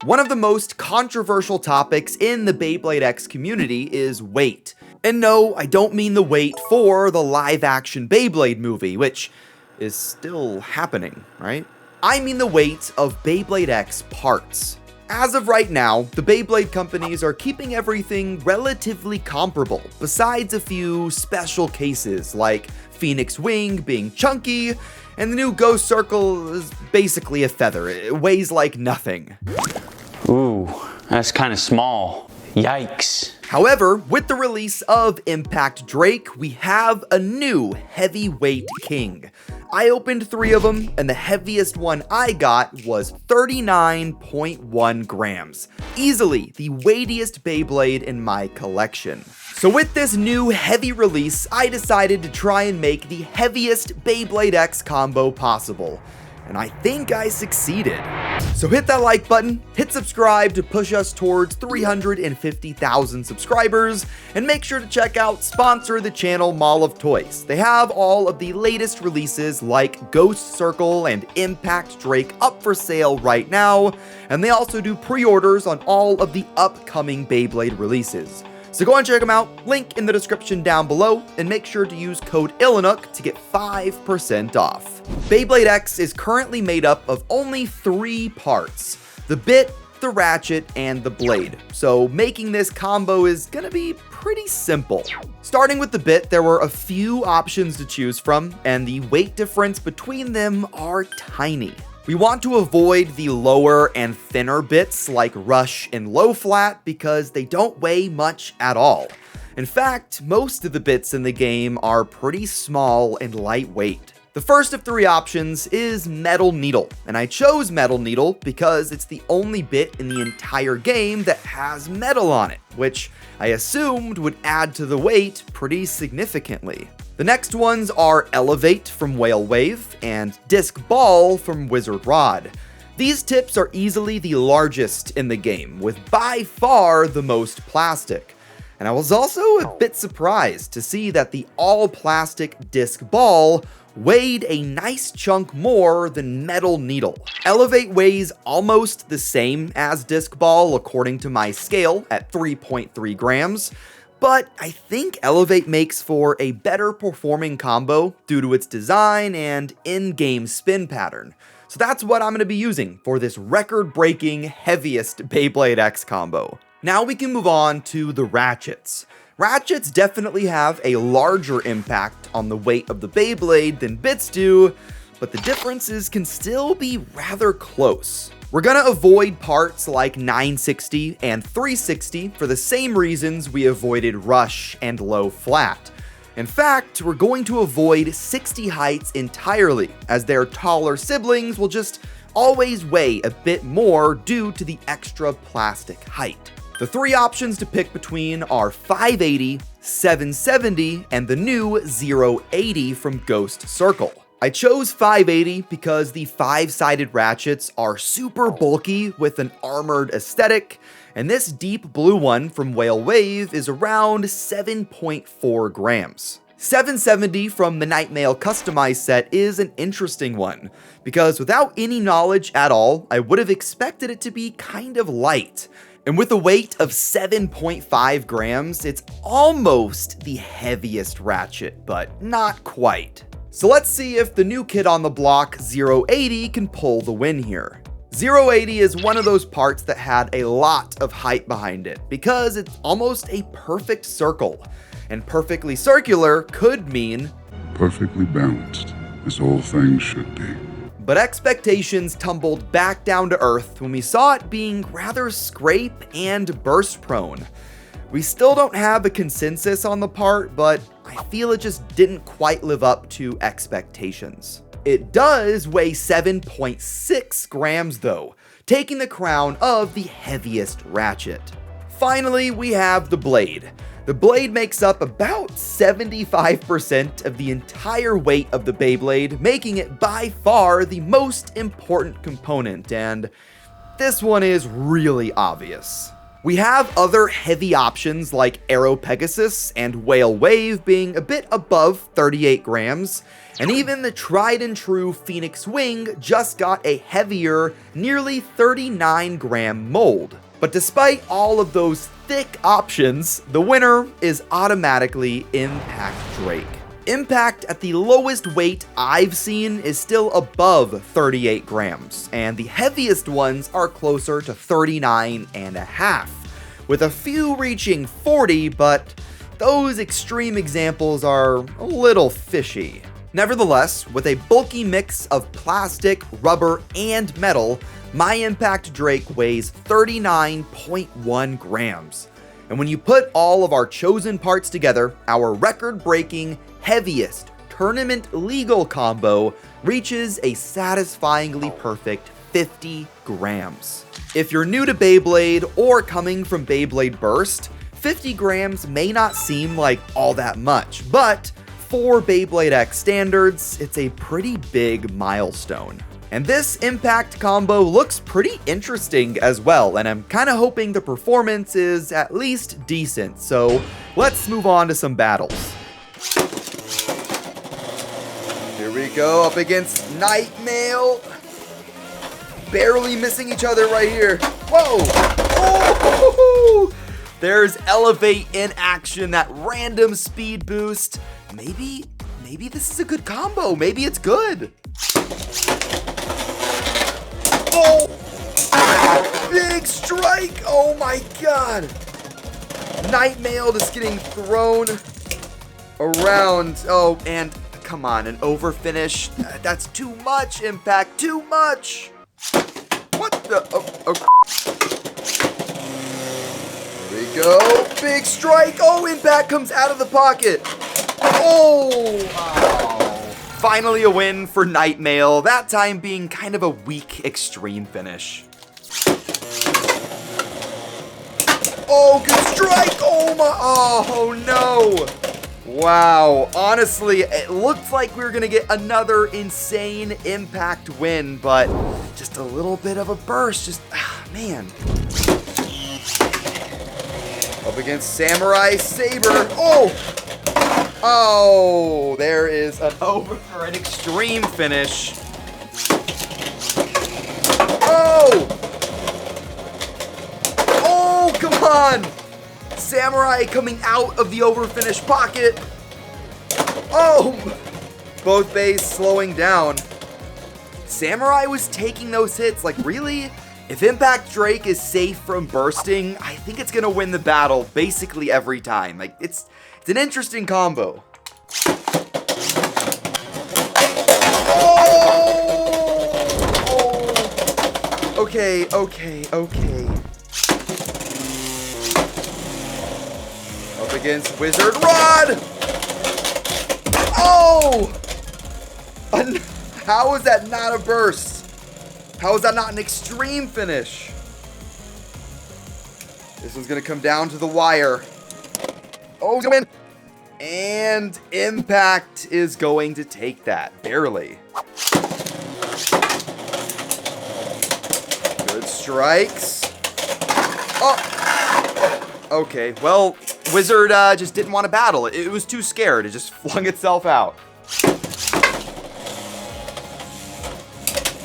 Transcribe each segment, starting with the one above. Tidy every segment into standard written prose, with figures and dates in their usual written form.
One of the most controversial topics in the Beyblade X community is weight. And no, I don't mean the weight for the live-action Beyblade movie, which is still happening, right? I mean the weight of Beyblade X parts. As of right now, the Beyblade companies are keeping everything relatively comparable, besides a few special cases like Phoenix Wing being chunky, and the new Ghost Circle is basically a feather. It weighs like nothing. Ooh, that's kind of small. Yikes. However, with the release of Impact Drake, we have a new heavyweight king. I opened 3 of them, and the heaviest one I got was 39.1 grams. Easily the weightiest Beyblade in my collection. So with this new heavy release, I decided to try and make the heaviest Beyblade X combo possible. And I think I succeeded. So hit that like button, hit subscribe to push us towards 350,000 subscribers, and make sure to check out sponsor the channel Mall of Toys. They have all of the latest releases like Ghost Circle and Impact Drake up for sale right now, and they also do pre-orders on all of the upcoming Beyblade releases. So go and check them out, link in the description down below, and make sure to use code ilinnuc to get 5% off. Beyblade X is currently made up of only 3 parts: the bit, the ratchet, and the blade. So making this combo is gonna be pretty simple. Starting with the bit, there were a few options to choose from, and the weight difference between them are tiny. We want to avoid the lower and thinner bits like Rush and Low Flat because they don't weigh much at all. In fact, most of the bits in the game are pretty small and lightweight. The first of 3 options is Metal Needle, and I chose Metal Needle because it's the only bit in the entire game that has metal on it, which I assumed would add to the weight pretty significantly. The next ones are Elevate from Whale Wave and Disc Ball from Wizard Rod. These tips are easily the largest in the game, with by far the most plastic. And I was also a bit surprised to see that the all-plastic Disc Ball weighed a nice chunk more than Metal Needle. Elevate weighs almost the same as Disc Ball according to my scale at 3.3 grams, but I think Elevate makes for a better performing combo due to its design and in-game spin pattern. So that's what I'm going to be using for this record-breaking heaviest Beyblade X combo. Now we can move on to the ratchets. Ratchets definitely have a larger impact on the weight of the Beyblade than bits do, but the differences can still be rather close. We're gonna avoid parts like 960 and 360 for the same reasons we avoided Rush and Low Flat. In fact, we're going to avoid 60 heights entirely, as their taller siblings will just always weigh a bit more due to the extra plastic height. The 3 options to pick between are 580, 770, and the new 080 from Ghost Circle. I chose 580 because the 5-sided ratchets are super bulky with an armored aesthetic, and this deep blue one from Whale Wave is around 7.4 grams. 770 from the Nightmail customized set is an interesting one, because without any knowledge at all, I would have expected it to be kind of light. And with a weight of 7.5 grams, it's almost the heaviest ratchet, but not quite. So let's see if the new kid on the block, 080, can pull the win here. 080 is one of those parts that had a lot of hype behind it, because it's almost a perfect circle. And perfectly circular could mean perfectly balanced, as all things should be. But expectations tumbled back down to earth when we saw it being rather scrape and burst prone. We still don't have a consensus on the part, but I feel it just didn't quite live up to expectations. It does weigh 7.6 grams though, taking the crown of the heaviest ratchet. Finally, we have the blade. The blade makes up about 75% of the entire weight of the Beyblade, making it by far the most important component, and this one is really obvious. We have other heavy options like Arrow Pegasus and Whale Wave being a bit above 38 grams, and even the tried and true Phoenix Wing just got a heavier, nearly 39 gram mold. But despite all of those thick options, the winner is automatically Impact Drake. Impact at the lowest weight I've seen is still above 38 grams, and the heaviest ones are closer to 39.5, with a few reaching 40, but those extreme examples are a little fishy. Nevertheless, with a bulky mix of plastic, rubber, and metal, my Impact Drake weighs 39.1 grams. And when you put all of our chosen parts together, our record-breaking, heaviest, tournament-legal combo reaches a satisfyingly perfect 50 grams. If you're new to Beyblade or coming from Beyblade Burst, 50 grams may not seem like all that much, but for Beyblade X standards, it's a pretty big milestone. And this Impact combo looks pretty interesting as well, and I'm kind of hoping the performance is at least decent, so let's move on to some battles. Here we go, up against Nightmail. Barely missing each other right here. Whoa! Oh! There's Elevate in action, that random speed boost. Maybe this is a good combo. Maybe it's good. Oh! Big strike! Oh my god! Nightmail just getting thrown around. Oh, and come on, an over finish. That's too much, Impact. Too much! What the? Oh. There we go. Big strike. Oh, Impact comes out of the pocket. Oh! Finally a win for Nightmail, that time being kind of a weak extreme finish. Oh, good strike! Oh my, oh no! Wow, honestly, it looked like we were gonna get another insane Impact win, but just a little bit of a burst, just, man. Up against Samurai Saber, oh! Oh, there is an over for an extreme finish. Oh! Oh, come on! Samurai coming out of the over finish pocket. Oh! Both bays slowing down. Samurai was taking those hits, like really? If Impact Drake is safe from bursting, I think it's gonna win the battle basically every time. Like, it's an interesting combo. Oh! Okay. Up against Wizard Rod! Oh! How is that not a burst? How is that not an extreme finish? This one's gonna come down to the wire. Oh, he's gonna win. And Impact is going to take that, barely. Good strikes. Oh, okay, well, Wizard just didn't want to battle. It was too scared, it just flung itself out.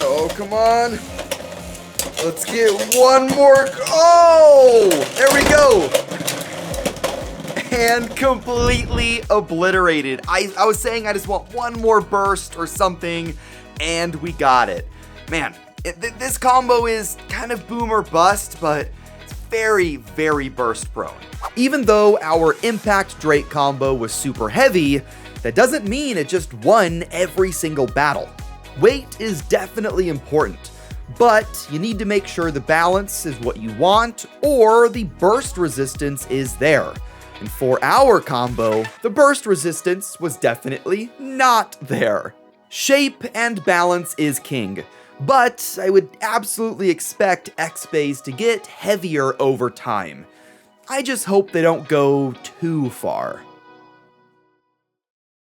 Oh, come on. Let's get one more. Oh, there we go. And completely obliterated. I was saying I just want one more burst or something, and we got it. Man, this combo is kind of boom or bust, but it's very, very burst prone. Even though our Impact Drake combo was super heavy, that doesn't mean it just won every single battle. Weight is definitely important, but you need to make sure the balance is what you want or the burst resistance is there. And for our combo, the burst resistance was definitely not there. Shape and balance is king, but I would absolutely expect X Beys to get heavier over time. I just hope they don't go too far.